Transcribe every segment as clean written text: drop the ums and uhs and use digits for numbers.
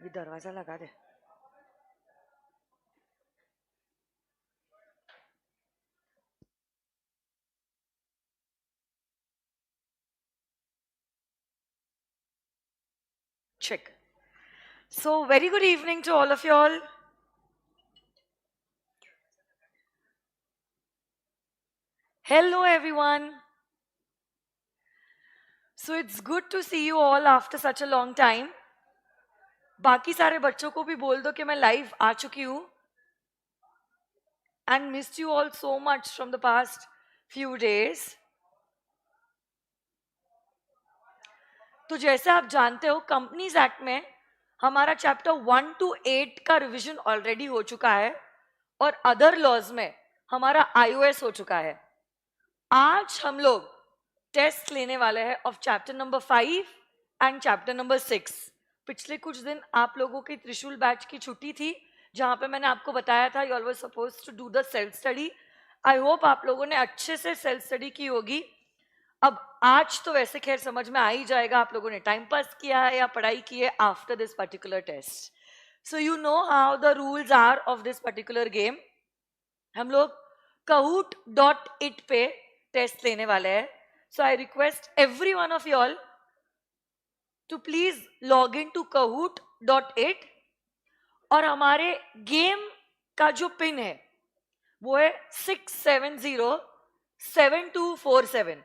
ये दरवाजा लगा दे. Check. So, very good evening to all of you all. Hello, everyone. So, it's good to see you all after such a long time. बाकी सारे बच्चों को भी बोल दो कि मैं लाइव आ चुकी हूँ. And missed you all so much from the past few days. तो जैसे आप जानते हो कंपनीज एक्ट में हमारा चैप्टर 1 to 8 का रिवीजन ऑलरेडी हो चुका है और अदर लॉज में हमारा आईओएस हो चुका है. आज हम लोग टेस्ट लेने वाले हैं of chapter number 5 and chapter number 6. पिछले कुछ दिन आप लोगों की त्रिशूल बैच की छुट्टी थी जहां पे मैंने आपको बताया था you all were supposed to do the self study. I hope आप लोगों ने अच्छे से सेल्फ स्टडी की होगी. अब आज तो वैसे खैर समझ में आ ही जाएगा आप लोगों ने टाइम पास किया है या पढ़ाई की है after this particular test. So you know how the rules are of this particular game. हम लोग kahoot.it पे टेस्ट लेने वाले हैं. So I request everyone of you all to please log in to kahoot.it और हमारे game का जो पिन है वो है 6707247.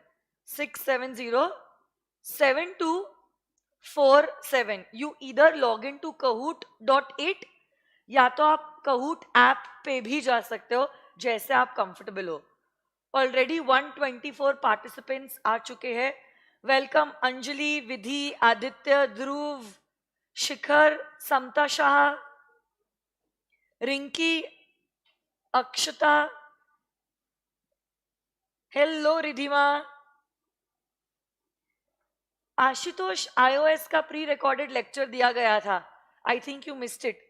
6707247. You either log into kahoot.it या तो आप Kahoot ऐप पे भी जा सकते हो जैसे आप कंफर्टेबल हो. ऑलरेडी 124 पार्टिसिपेंट्स आ चुके हैं. वेलकम अंजलि, विधि, आदित्य, ध्रुव, शिखर, समता शाह, रिंकी, अक्षता. हेलो रिधिमा. आशुतोष, आईओएस का प्री रिकॉर्डेड लेक्चर दिया गया था. I think you missed it.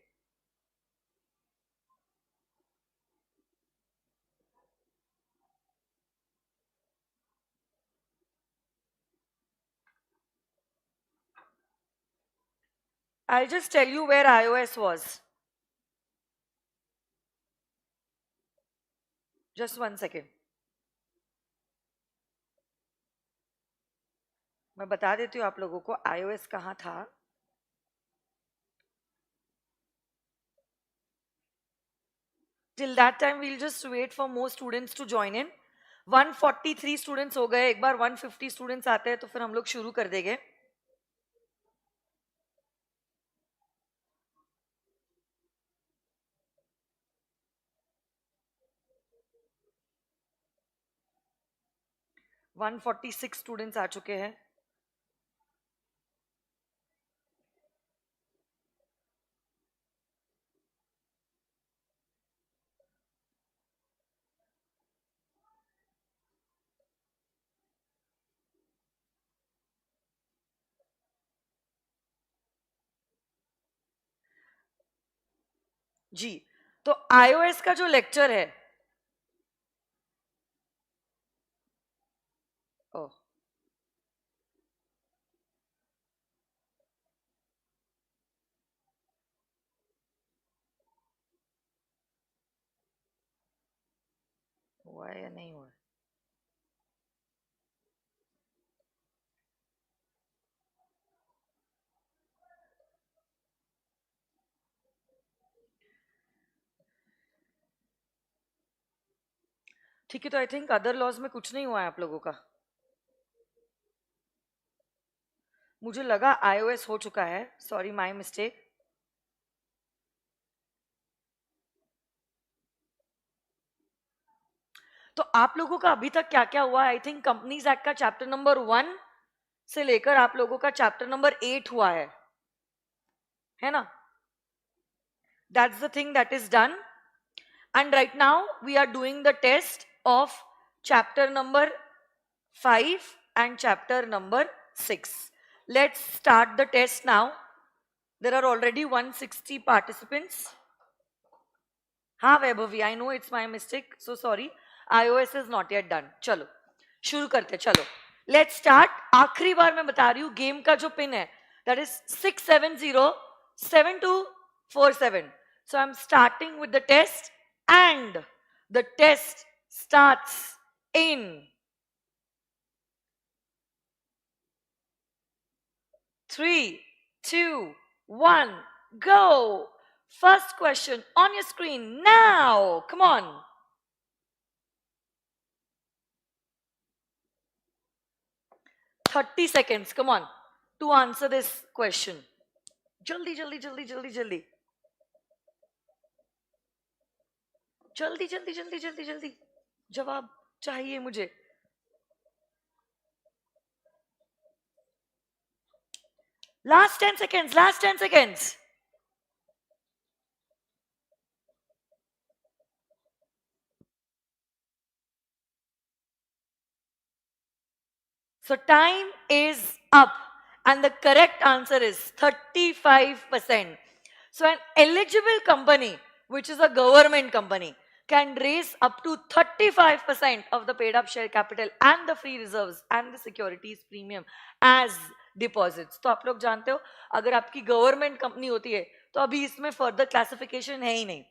I'll just tell you where iOS was. Just 1 second. मैं बता देती हूँ आप लोगों को iOS कहाँ था. Till that time we'll just wait for more students to join in. 143 students हो गए. एक बार 150 students आते हैं तो फिर हम लोग शुरू कर देंगे. वन 146 स्टूडेंट्स आ चुके हैं. जी, तो iOS का जो लेक्चर है ओह हुआ है या नहीं हुआ. ठीक है, तो आई थिंक अदर लॉज में कुछ नहीं हुआ है आप लोगों का. मुझे लगा iOS हो चुका है. Sorry, my mistake. तो आप लोगों का अभी तक क्या क्या हुआ. आई थिंक कंपनीज एक्ट का चैप्टर नंबर 1 से लेकर आप लोगों का चैप्टर नंबर 8 हुआ है ना. That's the thing that is done. And right now we are doing the test of chapter number 5 and chapter number 6. Let's start the test now. There are already 160 participants. हाँ Vaibhavi, I know it's my mistake, so sorry. iOS is not yet done. चलो शुरू करते. चलो let's start. आखिरी बार मैं बता रही हूँ गेम का जो पिन है that is 670 7247. So I'm starting with the test, and the test starts in 3, 2, 1, go. First question on your screen now. Come on. 30 seconds, come on, to answer this question. Jaldi, jaldi, jaldi, jaldi, jaldi. जल्दी जल्दी जल्दी जल्दी जल्दी जवाब चाहिए मुझे. Last 10 seconds, last 10 seconds. So time is up, and the correct answer is 35%. So an eligible company, which is a government company, can raise up to 35% of the paid up share capital and the free reserves and the securities premium as deposits. तो आप लोग जानते हो, अगर आपकी government company होती है तो अभी इसमें फर्दर क्लासिफिकेशन है ही नहीं,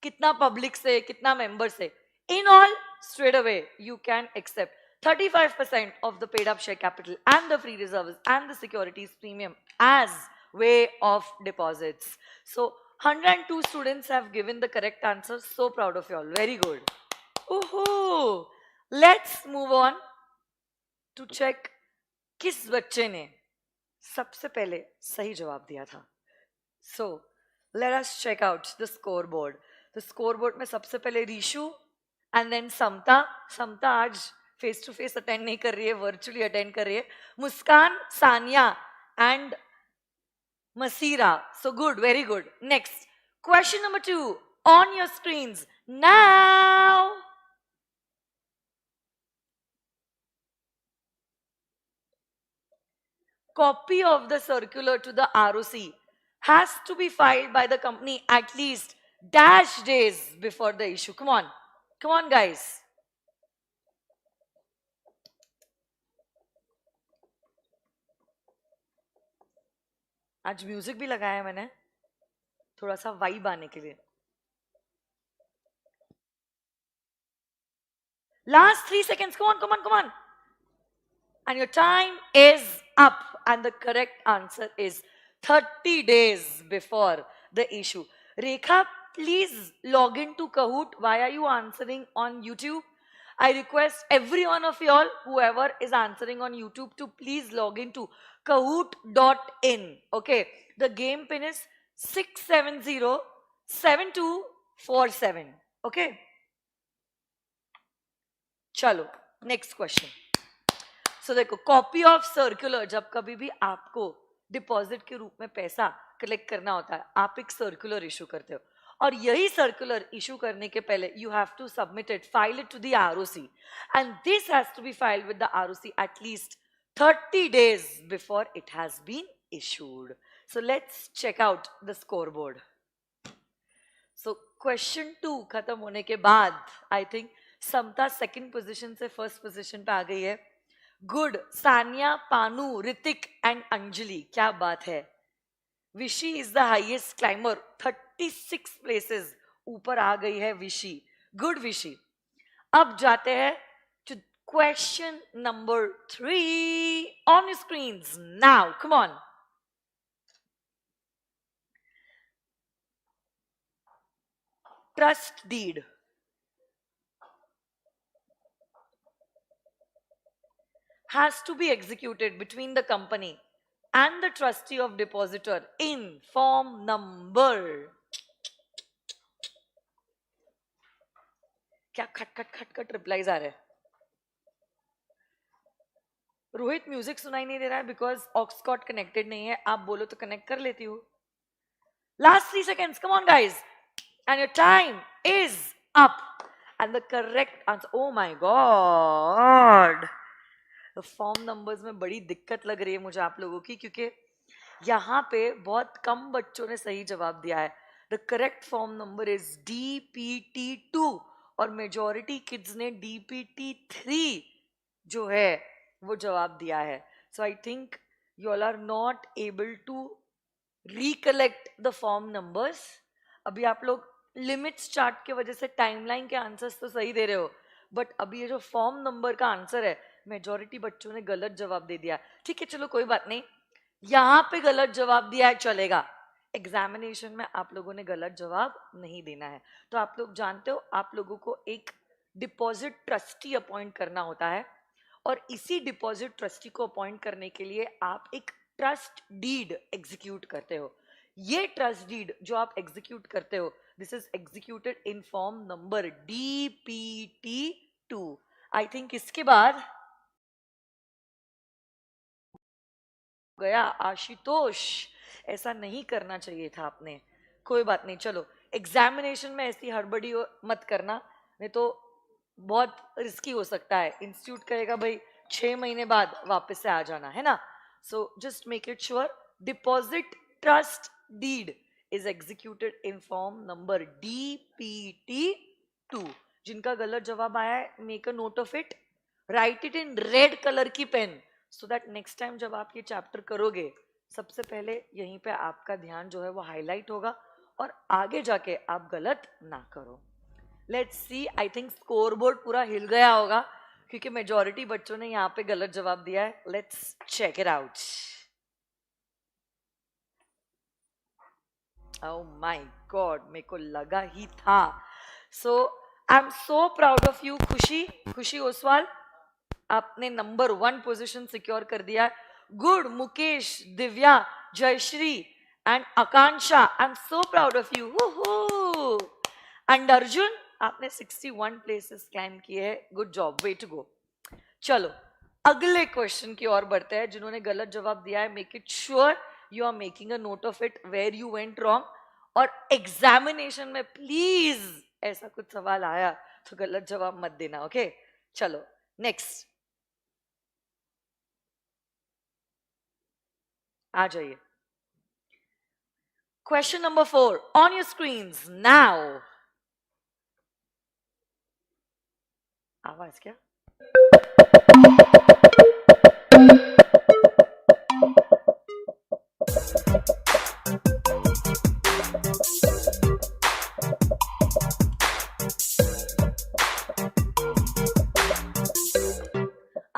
कितना पब्लिक से कितना मेंबर से. In all, straight away you can accept 35% of the paid up share capital and the free reserves and the securities premium as way of deposits. So 102 students have given the correct answer. So proud of you all. Very good. Ooh, let's move on to check किस बच्चे ने सबसे पहले सही जवाब दिया था. So let us check out the scoreboard. The scoreboard में सबसे पहले रीशु and then समता. समता आज फेस टू फेस अटेंड नहीं कर रही है, वर्चुअली अटेंड कर रही है. मुस्कान, Sania and Masira. So good, very good. Next, question number 2 on your screens now. Copy of the circular to the ROC has to be filed by the company at least dash days before the issue. Come on guys. आज music भी लगाया है मैंने थोड़ा सा vibe आने के लिए. Last 3 seconds. Come on. And your time is up. And the correct answer is 30 days before the issue. Rekha, please log into Kahoot. Why are you answering on YouTube? I request every one of y'all, whoever is answering on YouTube, to please log into kahoot.in. Okay. The game pin is 6707247. Okay. चलो next question. सो देखो, copy of circular, जब कभी भी आपको deposit के रूप में पैसा कलेक्ट करना होता है, आप एक सर्कुलर इशू करते हो, और यही सर्कुलर इशू करने के पहले you have to submit it, file it to the ROC, and this has to be filed with the ROC at least 30 days before it has been issued. So let's check out the scoreboard. So question 2 खत्म होने के बाद I think Samta second position से first position पे आ गई है. Good. Sania, Panu, Hrithik and Anjali, क्या बात है. Vishi is the highest climber, 36 places ऊपर आ गई है विशी. गुड विशी. अब जाते हैं to question number 3 on screens now. Come on. Trust deed has to be executed between the company and the trustee of depositor in form number. क्या खट रिप्लाईज आ रहे हैं. रोहित, म्यूजिक सुनाई नहीं दे रहा है बिकॉज ऑक्सकॉट कनेक्टेड नहीं है. आप बोलो तो कनेक्ट कर लेती हूँ. Last 3 seconds. Come on guys. And your time is up. And the correct answer, oh my god, the form numbers में बड़ी दिक्कत लग रही है मुझे आप लोगों की, क्योंकि यहाँ पे बहुत कम बच्चों ने सही जवाब दिया है. The correct form number is DPT2 और मेजॉरिटी किड्स ने DPT3 जो है वो जवाब दिया है. So I think you all are not able to recollect the form numbers. अभी आप लोग लिमिट्स चार्ट के वजह से टाइमलाइन के आंसर्स तो सही दे रहे हो, बट अभी ये जो फॉर्म नंबर का आंसर है, मेजॉरिटी बच्चों ने गलत जवाब दे दिया. ठीक है, चलो कोई बात नहीं, यहाँ पे गलत जवाब दिया है चलेगा, एग्जामिनेशन में आप लोगों ने गलत जवाब नहीं देना है. तो आप लोग जानते हो, आप लोगों को एक डिपॉजिट ट्रस्टी अपॉइंट करना होता है, और इसी डिपॉजिट ट्रस्टी को अपॉइंट करने के लिए आप एक ट्रस्ट डीड एग्जीक्यूट करते हो. ये ट्रस्ट डीड जो आप एग्जीक्यूट करते हो, this is executed in form number DPT2. I think इसके बाद गया आशुतोष, ऐसा नहीं करना चाहिए था आपने. कोई बात नहीं, चलो एग्जामिनेशन में ऐसी हड़बड़ी मत करना, नहीं तो बहुत रिस्की हो सकता है. इंस्टीट्यूट कहेगा भाई 6 महीने बाद वापस से आ जाना है ना. So just make it sure, deposit trust deed is executed in form number DPT2. जिनका गलत जवाब आया है, make a note of it, write it in red colour की पेन, सो दैट नेक्स्ट टाइम जब आप ये चैप्टर करोगे, सबसे पहले यहीं पे आपका ध्यान जो है वो हाईलाइट होगा, और आगे जाके आप गलत ना करो. Let's see, I think score board पूरा हिल गया होगा, क्योंकि मेजॉरिटी बच्चों ने यहाँ पे गलत जवाब दिया है. Let's check it out. Oh my God, मेरे को लगा ही था. So I am so proud of you Khushi Oswal, आपने नंबर 1 पोजीशन सिक्योर कर दिया. Good Mukesh, Divya, Jayshree and Akanksha, I am so proud of you. And Arjun, आपने 61 प्लेसेस क्लाइम किए हैं. Good job, way to go. चलो अगले क्वेश्चन की ओर बढ़ते हैं. जिन्होंने गलत जवाब दिया है, make it sure you are making a note of it where you went wrong, और एग्जामिनेशन में प्लीज ऐसा कुछ सवाल आया तो गलत जवाब मत देना. ओके चलो नेक्स्ट आ जाइए. Question number 4 on your screens now. आवाज क्या?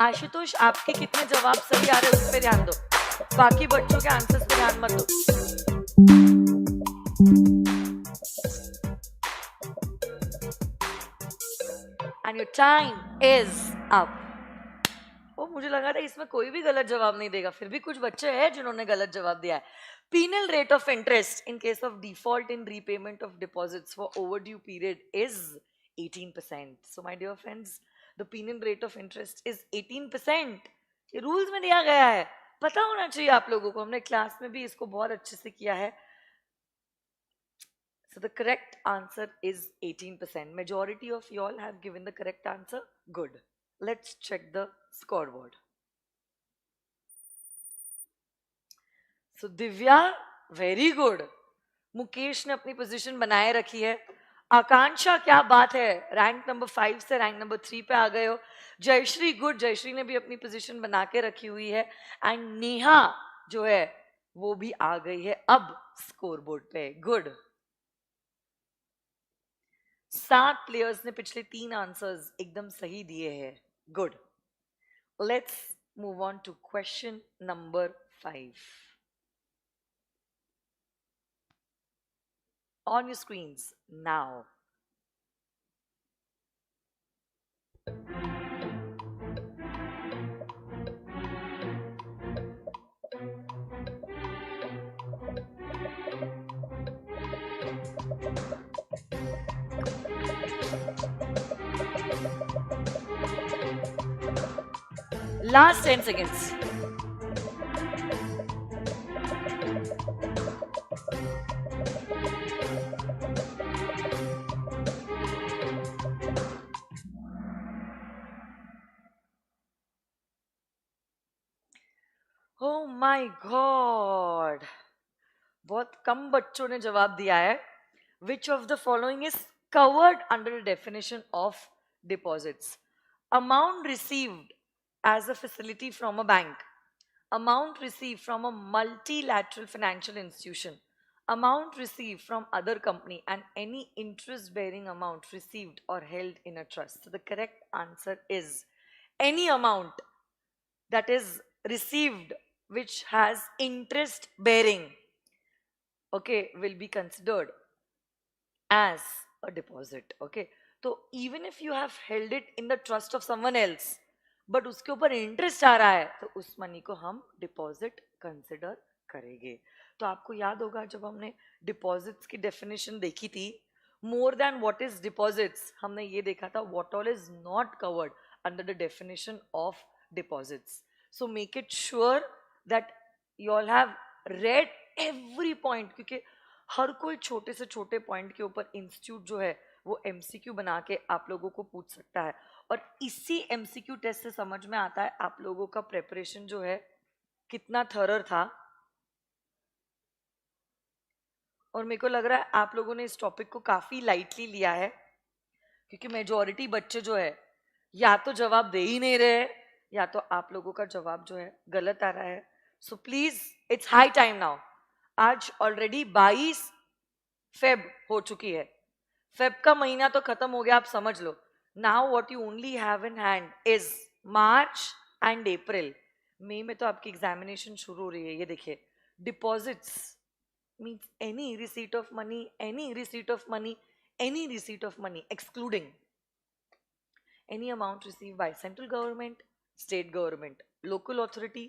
आशुतोष, आपके कितने जवाब सही आ रहे हैं उस पर ध्यान दो, बाकी बच्चों के आंसर्स पे ध्यान मत दो. And your time is up. ओ, मुझे लगा था इसमें कोई भी गलत जवाब नहीं देगा, फिर भी कुछ बच्चे हैं जिन्होंने गलत जवाब दिया है. Penal rate of interest in case of default in repayment of deposits for overdue period is 18%. So my dear friends, the penal rate of interest is 18%. ये रूल्स में दिया गया है, पता होना चाहिए आप लोगों को, हमने क्लास में भी इसको बहुत अच्छे से किया है. So the correct answer is 18%. Majority of you all have given the correct answer. Good. Let's check the scoreboard. So Divya, very good. Mukesh ने अपनी पोजीशन बनाए रखी है. आकांक्षा, क्या बात है, रैंक नंबर 5 से रैंक नंबर 3 पे आ गए हो. जयश्री, गुड, जयश्री ने भी अपनी पोजीशन बना के रखी हुई है. एंड नेहा जो है वो भी आ गई है अब स्कोर बोर्ड पे. गुड. 7 प्लेयर्स ने पिछले 3 आंसर्स एकदम सही दिए हैं. Good. Let's move on to question number 5. On your screens now. Last 10 seconds. Oh my God! बहुत कम बच्चों ने जवाब दिया है. Which of the following is covered under the definition of deposits? Amount received as a facility from a bank, amount received from a multilateral financial institution, amount received from other company, and any interest bearing amount received or held in a trust. So the correct answer is any amount that is received which has interest bearing, okay, will be considered as a deposit. Okay, so even if you have held it in the trust of someone else but उसके ऊपर interest आ रहा है तो उस money को हम deposit consider करेंगे. तो आपको याद होगा जब हमने डिपॉजिट्स की डेफिनेशन देखी थी, more than what is deposits, हमने ये देखा था what all is not covered under the definition of deposits. So make it sure that you all have read every point, क्योंकि हर कोई छोटे से छोटे पॉइंट के ऊपर इंस्टीट्यूट जो है वो एमसीक्यू बना के आप लोगों को पूछ सकता है. और इसी एमसीक्यू टेस्ट से समझ में आता है आप लोगों का प्रेपरेशन जो है कितना थरर था. और मेरे को लग रहा है आप लोगों ने इस टॉपिक को काफी लाइटली लिया है, क्योंकि मेजॉरिटी बच्चे जो है या तो जवाब दे ही नहीं रहे या तो आप लोगों का जवाब जो है गलत आ रहा है. So please it's high time now. आज ऑलरेडी 22 फेब हो चुकी है, फेब का महीना तो खत्म हो गया, आप समझ लो. Now what you only have in hand is March and April. मई में तो आपकी एग्जामिनेशन शुरू हो रही है. ये देखिए, deposits means any receipt of money, any receipt of money, any receipt of money, excluding any amount received by central government, state government, local authority,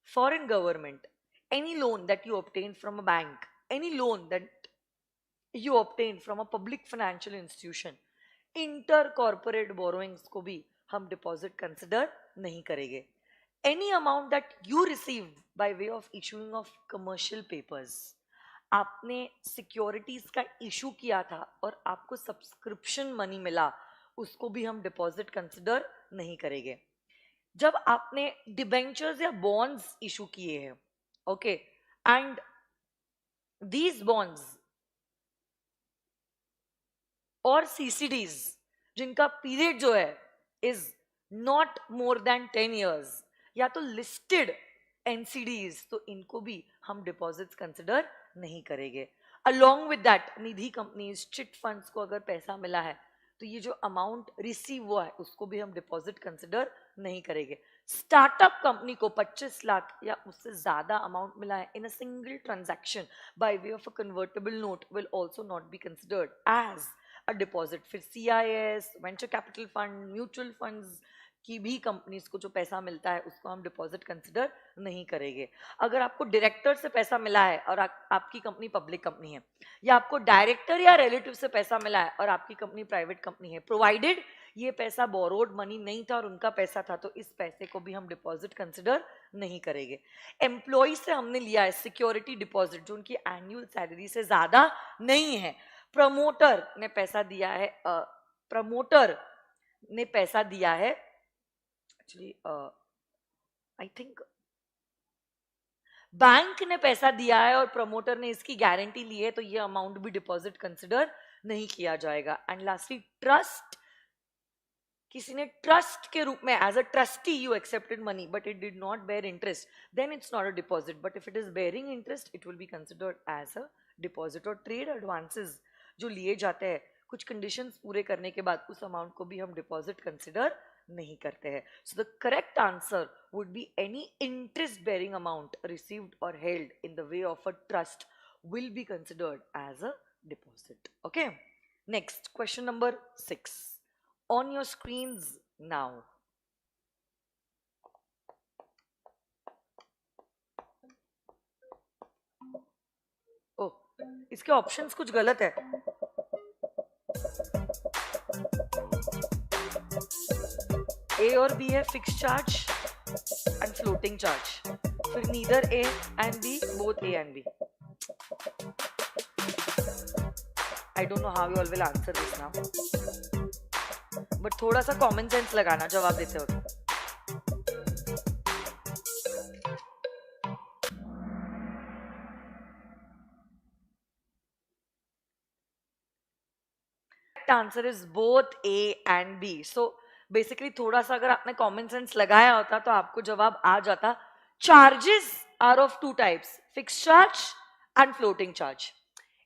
foreign government, any loan that you obtain from a bank, any loan that you obtain from a public financial institution, inter corporate borrowings को भी हम deposit consider नहीं करेंगे. Any amount that you receive by way of issuing of commercial papers, आपने securities का issue किया था और आपको सब्सक्रिप्शन मनी मिला, उसको भी हम डिपॉजिट कंसिडर नहीं करेंगे. जब आपने डिबेंचर्स या बॉन्ड्स इशू किए हैं, ओके, एंड दीज बॉन्ड्स और सीसीडीज जिनका पीरियड जो है is not more than 10 years, या तो लिस्टेड एनसीडीज, तो इनको भी हम डिपॉजिट्स कंसिडर नहीं करेंगे. Along with that Nidhi companies, chit funds को अगर पैसा मिला है तो ये जो अमाउंट रिसीव हुआ है उसको भी हम डिपॉजिट कंसिडर नहीं करेंगे. स्टार्टअप कंपनी को 25 लाख या उससे ज्यादा अमाउंट मिला है in a single transaction by way of a convertible note will also not be considered as a deposit. फिर CIS, venture capital fund, mutual funds की भी कंपनीज को जो पैसा मिलता है उसको हम डिपॉजिट कंसिडर नहीं करेंगे. अगर आपको डायरेक्टर से पैसा मिला है और आपकी कंपनी पब्लिक कंपनी है, या आपको डायरेक्टर या रिलेटिव से पैसा मिला है और आपकी कंपनी प्राइवेट कंपनी है, प्रोवाइडेड ये पैसा बोरोड मनी नहीं था और उनका पैसा था, तो इस पैसे को भी हम डिपॉजिट कंसिडर नहीं करेंगे. एम्प्लॉय से हमने लिया है सिक्योरिटी डिपॉजिट जो उनकी एनुअल सैलरी से ज्यादा नहीं है. प्रमोटर ने पैसा दिया है, प्रमोटर ने पैसा दिया है, एक्चुअली आई थिंक बैंक ने पैसा दिया है और प्रमोटर ने इसकी गारंटी ली है, तो ये अमाउंट भी डिपॉजिट कंसिडर नहीं किया जाएगा. एंड लास्टली ट्रस्ट, किसी ने ट्रस्ट के रूप में as a trustee you accepted money but it did not bear interest, then it's not a deposit. But if it is bearing interest it will be considered as a deposit. और trade advances जो लिए जाते हैं कुछ conditions पूरे करने के बाद, उस अमाउंट को भी हम डिपॉजिट कंसिडर नहीं करते हैं. So the correct answer would be any interest bearing amount received और held in the way of a trust will be considered as a deposit. Okay, next question number 6 on your screens now. Oh, इसके options कुछ गलत है. A और B है fix charge and floating charge, फिर neither A and B, both A and B. I don't know how you all will answer this now, but थोड़ा सा common sense लगाना जवाब देते वक्त. Answer is both A and B. So basically थोड़ा सा अगर आपने कॉमन सेंस लगाया होता तो आपको जवाब आ जाता. Charges are of two types, fixed charge and floating charge.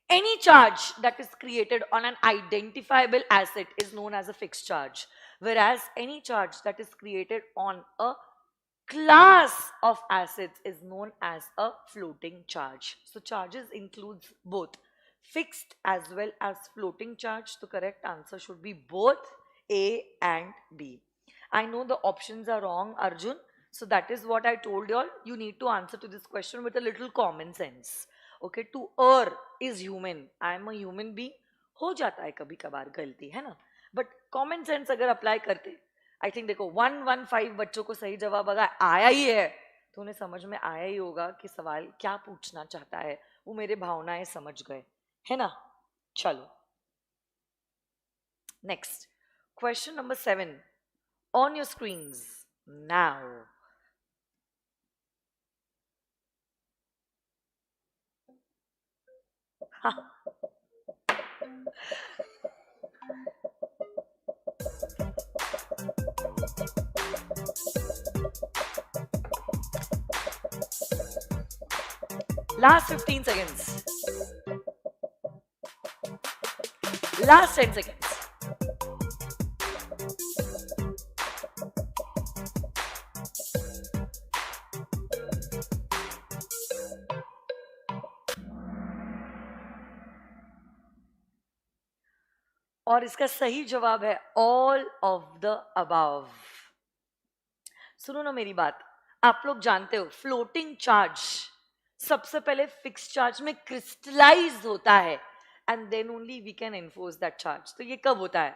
Any charge that is created on an identifiable asset is known as a fixed charge, whereas any charge that is created on a class of assets is known as a floating charge. So charges includes both fixed as well as floating charge. The correct answer should be both A and B. I know the options are wrong, Arjun. So that is what I told you all. You need to answer to this question with a little common sense. Okay, to err is human. I am a human being. हो जाता है कभी कभार गलती है ना, but common sense अगर apply करते, आई थिंक देखो 115 बच्चों को सही जवाब अगर आया ही है तो उन्हें समझ में आया ही होगा कि सवाल क्या पूछना चाहता है, वो मेरे भावनाएं समझ गए, है ना. चलो next question number 7 on your screens now. Last 15 seconds. Last 10 seconds. और इसका सही जवाब है ऑल ऑफ द अबव. सुनो ना मेरी बात, आप लोग जानते हो फ्लोटिंग चार्ज सबसे पहले फिक्स चार्ज में क्रिस्टलाइज होता है and then only we can enforce that charge. तो ये कब होता है?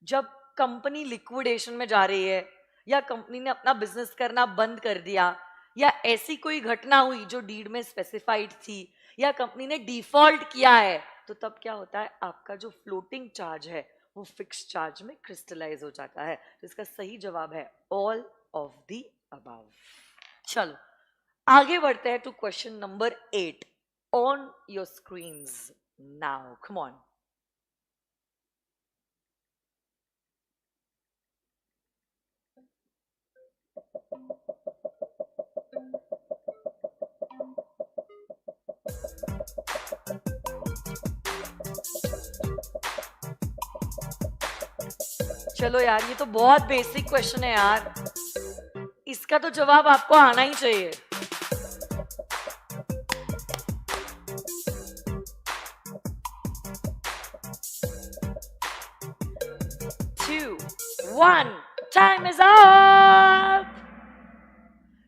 जब कंपनी लिक्विडेशन में जा रही है, या कंपनी ने अपना बिजनेस करना बंद कर दिया, या ऐसी कोई घटना हुई जो डीड में स्पेसिफाइड थी, या कंपनी ने डिफॉल्ट किया है, तो तब क्या होता है, आपका जो फ्लोटिंग चार्ज है वो फिक्स चार्ज में क्रिस्टलाइज हो जाता है. तो इसका सही जवाब है ऑल ऑफ द अबव. चलो आगे बढ़ते हैं to question number 8 on your screens now. Come on. चलो यार, ये तो बहुत बेसिक क्वेश्चन है यार, इसका तो जवाब आपको आना ही चाहिए. Two, one, time is up.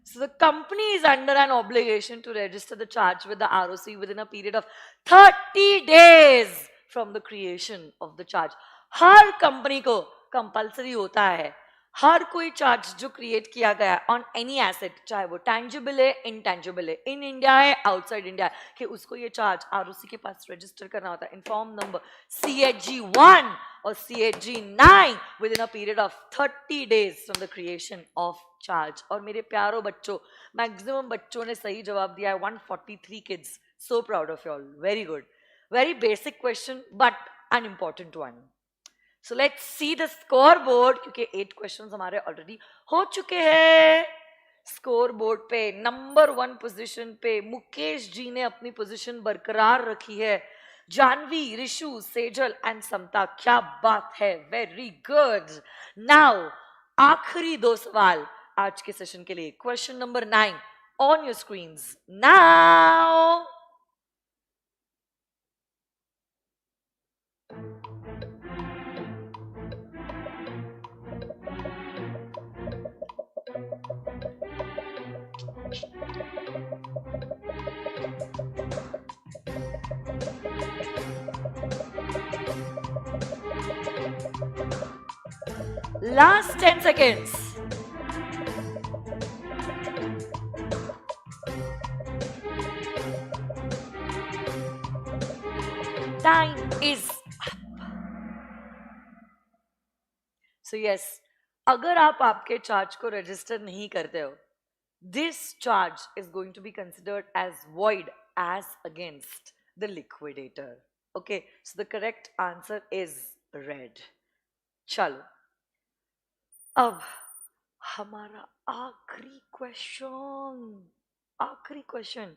So the company is under an obligation to register the charge with the ROC within a period of 30 days from the creation of the charge. Her company को compulsory होता है हर कोई charge जो create किया गया on any asset, चाहे वो tangible है इनटैंजिबल है, इन इंडिया है आउटसाइड इंडिया है, कि उसको ये चार्ज आरओसी के पास रजिस्टर करना होता है इन फॉर्म नंबर CHG1 और CHG9 with in a period of 30 days from the creation of charge. और मेरे प्यारों बच्चों, मैक्सिमम बच्चों ने सही जवाब दिया है, 143 kids. So proud of you all, very good. Very basic question but an important one. So let's see the scoreboard, क्योंकि 8 क्वेश्चंस हमारे ऑलरेडी हो चुके हैं. स्कोर बोर्ड पे नंबर 1 पोजीशन पे मुकेश जी ने अपनी पोजीशन बरकरार रखी है. जानवी, ऋषु, सेजल एंड समता, क्या बात है, वेरी गुड. नाउ आखिरी 2 सवाल आज के सेशन के लिए. Question number 9 on your screens now. Last 10 seconds. Time is up. So yes, अगर आप आपके चार्ज को रजिस्टर नहीं करते हो, this charge is going to be considered as void as against the liquidator. Okay, so the correct answer is red. चलो अब हमारा आखिरी question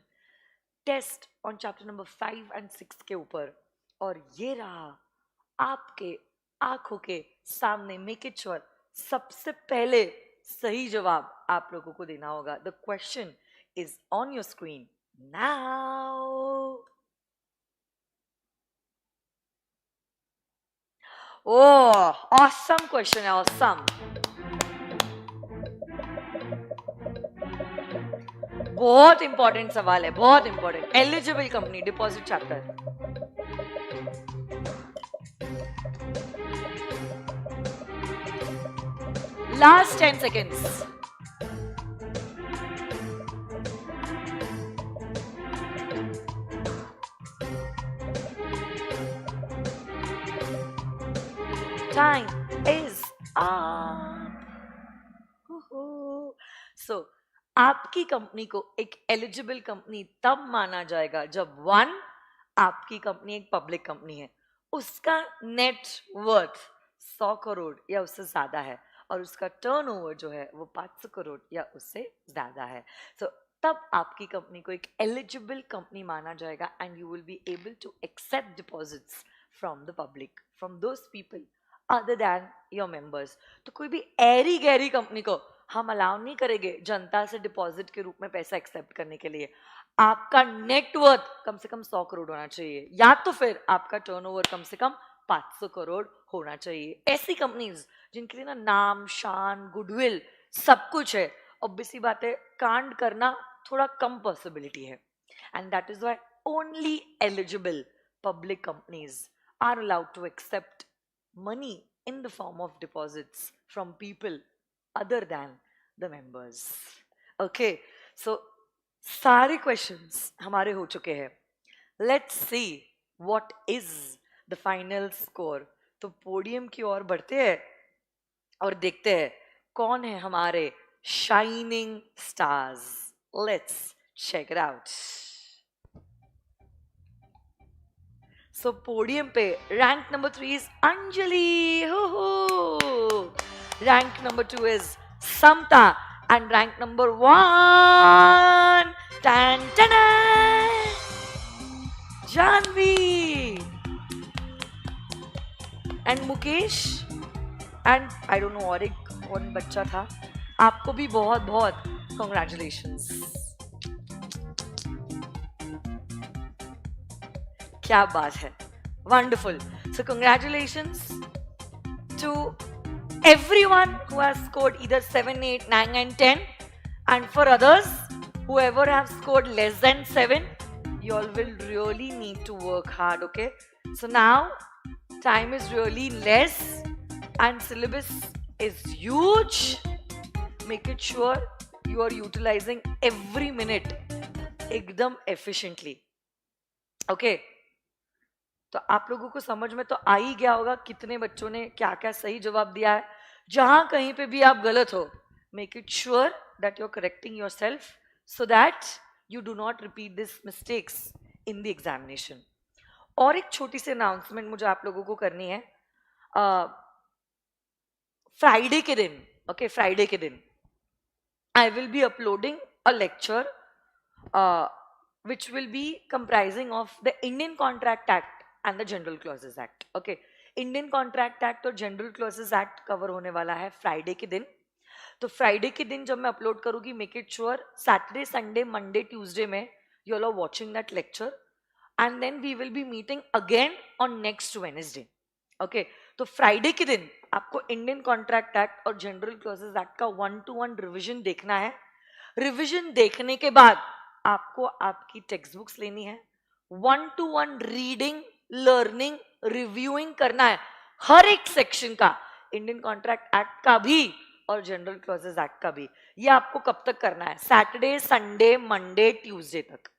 test on chapter number 5 and 6 के ऊपर, और ये रहा आपके आंखों के सामने। मेक इट श्योर सबसे पहले सही जवाब आप लोगों को देना होगा। The question is on your screen now. Oh awesome question है, ऑसम। बहुत इंपॉर्टेंट सवाल है, बहुत important. Eligible company deposit chapter. Last 10 seconds. Time is up. So, आपकी कंपनी को एक एलिजिबल कंपनी तब माना जाएगा जब 1 आपकी कंपनी एक पब्लिक कंपनी है, उसका नेट वर्थ 100 करोड़ या उससे ज्यादा है, और उसका टर्नओवर जो है वो 500 करोड़ या उससे ज्यादा है। So, तब आपकी कंपनी को एक एलिजिबल कंपनी माना जाएगा and you will be able to accept deposits from the public, from those people other than your members. तो कोई भी ऐरी गैरी कंपनी को हम अलाउ नहीं करेंगे जनता से डिपॉजिट के रूप में पैसा एक्सेप्ट करने के लिए। आपका नेटवर्थ कम से कम 100 करोड़ होना चाहिए, या तो फिर आपका टर्नओवर कम से कम 500 करोड़ होना चाहिए। ऐसी कंपनीज जिनके लिए ना नाम, शान, गुडविल सब कुछ है, ऑब्वियसली बात है कांड करना थोड़ा कम पॉसिबिलिटी है। And that is why only eligible public companies are allowed to accept money in the form of deposits from people other than the members. Okay, so सारे questions हमारे हो चुके हैं। Let's see what is the final score. तो podium की ओर बढ़ते हैं और देखते हैं कौन है हमारे shining stars. Let's check it out. So podium पे rank number 3 is Anjali. Ho. Rank number 2 is Samta, and rank number 1 tan Janvi and Mukesh, and I don't know और एक कौन बच्चा था। आपको भी बहुत बहुत congratulations. क्या बात है, wonderful. So congratulations to everyone who has scored either 7, 8, 9 and 10, and for others whoever have scored less than 7, you all will really need to work hard. Okay, so now time is really less and syllabus is huge. Make it sure you are utilizing every minute एकदम efficiently. Okay, तो आप लोगों को समझ में तो आ ही गया होगा कितने बच्चों ने क्या क्या सही जवाब दिया है। जहां कहीं पे भी आप गलत हो, make it sure that you are correcting yourself so that you do not repeat this mistakes in the examination. और एक छोटी सी अनाउंसमेंट मुझे आप लोगों को करनी है। फ्राइडे के दिन, ओके, फ्राइडे के दिन I will be uploading a lecture which will be comprising of the Indian Contract Act and the General Clauses Act. Okay, Indian Contract Act और General Clauses Act कवर होने वाला है Friday के दिन। तो Friday के दिन जब मैं अपलोड करूंगी, make it sure Saturday, Sunday, Monday, Tuesday में you all are watching that lecture, and then we will be meeting again on next Wednesday. Okay, तो फ्राइडे के दिन आपको इंडियन कॉन्ट्रैक्ट एक्ट और जनरल क्लॉजेस एक्ट का 1-to-1 revision देखना है। Revision देखने के बाद आपको आपकी टेक्स्ट बुक्स लेनी है, 1-to-1 रीडिंग, लर्निंग, रिव्यूइंग करना है हर एक सेक्शन का, इंडियन कॉन्ट्रैक्ट एक्ट का भी और जनरल क्लॉजेस एक्ट का भी। ये आपको कब तक करना है? सैटरडे, संडे, मंडे, ट्यूसडे तक।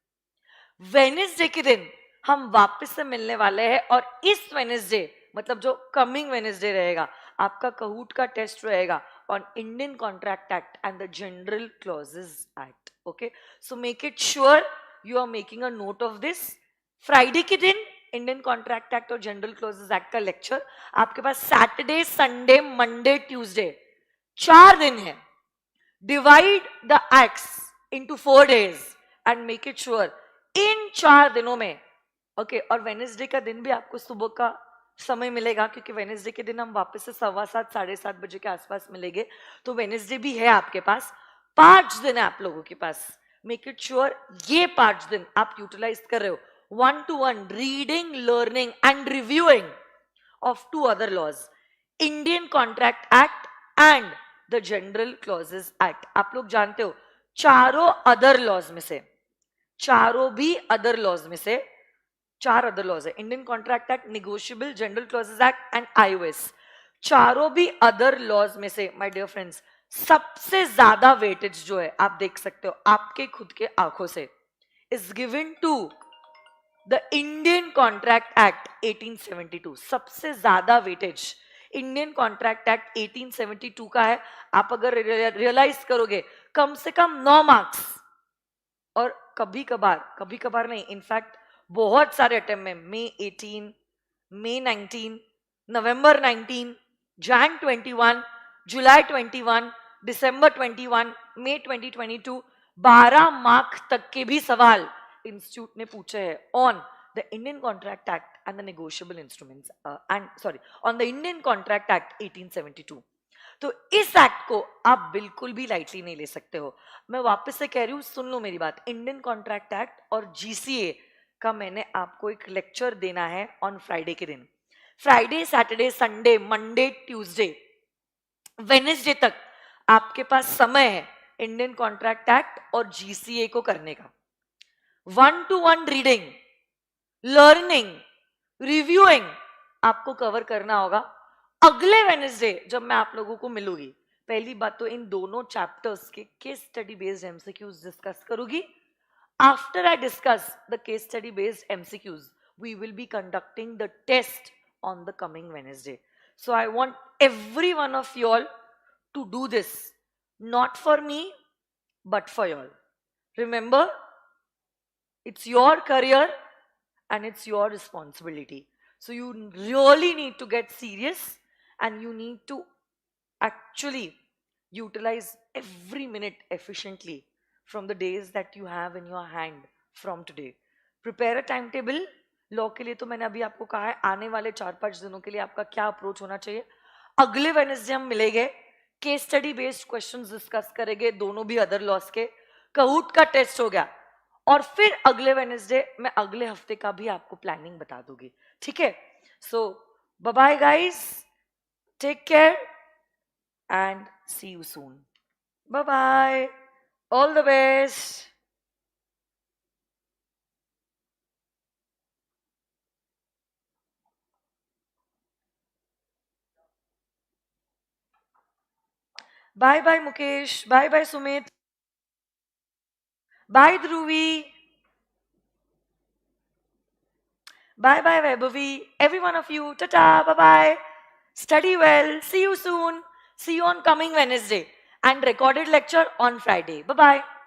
वेडनेसडे के दिन हम वापस से मिलने वाले हैं, और इस वेडनेसडे मतलब जो कमिंग वेडनेसडे रहेगा, आपका कहूट का टेस्ट रहेगा on Indian Contract Act and the General Clauses Act. Okay, so make it sure you are making a note of this. Friday के दिन Indian Contract Act और General Clauses Act का lecture आपके पास Saturday, Sunday, Monday, Tuesday 4 दिन है। divide the acts into 4 days and make it sure इन 4 दिनों में, okay और वेनेसडे का दिन भी आपको सुबह का समय मिलेगा क्योंकि वेनेसडे के दिन हम वापस से 7:15 7:30 बजे के आसपास मिलेंगे, तो वेनेसडे भी है आपके पास, 5 दिन है आप लोगों के पास। मेक इट श्योर ये 5 दिन आप यूटिलाइज कर रहे हो 1-to-1 reading, learning and reviewing of 2 other laws, Indian Contract Act and the General Clauses Act। आप लोग जानते हो चारों अदर लॉज में से, चारों भी अदर लॉज में से 4 अदर लॉज है, Indian contract act, negotiable, general clauses act and iOS. चारों भी अदर लॉज में से माय डियर फ्रेंड्स सबसे ज्यादा वेटेज जो है आप देख सकते हो आपके खुद के आंखों से is given to the Indian contract Act 1872। सबसे ज्यादा वेटेज इंडियन कॉन्ट्रैक्ट एक्ट 1872 का है। आप अगर रियलाइज करोगे कम से कम 9 मार्क्स, और कभी कभार नहीं, इनफैक्ट बहुत सारे अटेम्प्ट में मई 18, मई 19, नवंबर 19, जैन 21, जुलाई 21, दिसंबर 21, मई 2022, 12 मार्क तक के भी सवाल इंस्टीट्यूट ने पूछे हैं on the Indian contract act and the negotiable instruments and sorry on the Indian contract Act 1872। तो इस एक्ट को आप बिल्कुल भी लाइटली नहीं ले सकते हो। मैं वापस से कह रही हूं, सुन लो मेरी बात, इंडियन कॉन्ट्रैक्ट एक्ट और जीसीए का मैंने आपको एक लेक्चर देना है ऑन फ्राइडे के दिन। Friday, Saturday, Sunday, Monday, Tuesday, Wednesday तक आपके पास समय है इंडियन कॉन्ट्रैक्ट एक्ट और जीसीए को करने का। 1-to-1 रीडिंग, लर्निंग, रिव्यूइंग आपको कवर करना होगा। अगले वेनेसडे जब मैं आप लोगों को मिलूंगी, पहली बात तो इन दोनों चैप्टर्स के case study based MCQs discuss करूंगी। After I discuss the case study based MCQs we will be conducting the test on the coming Wednesday. So I want every one of you all to do this, not for me, but for you all. Remember, it's your career and it's your responsibility. So you really need to get serious and you need to actually utilize every minute efficiently from the days that you have in your hand from today. Prepare a timetable. Law के लिए तो मैंने अभी आपको कहा है आने वाले 4-5 दिनों के लिए आपका क्या अप्रोच होना चाहिए। अगले वेडनेसडे हम मिलेंगे, case study based questions discuss करेंगे, दोनों भी अदर लॉस के। कहूट का टेस्ट हो गया और फिर अगले वेडनेसडे मैं अगले हफ्ते का भी आपको प्लानिंग बता दूंगी, ठीक है। So bye bye guys, take care and see you soon. Bye bye, all the best. Bye bye Mukesh, bye bye Sumit, bye Dhruvi, bye bye Vaibhavi, every one of you, tata, bye bye, study well, see you soon, see you on coming Wednesday and recorded lecture on Friday, bye bye.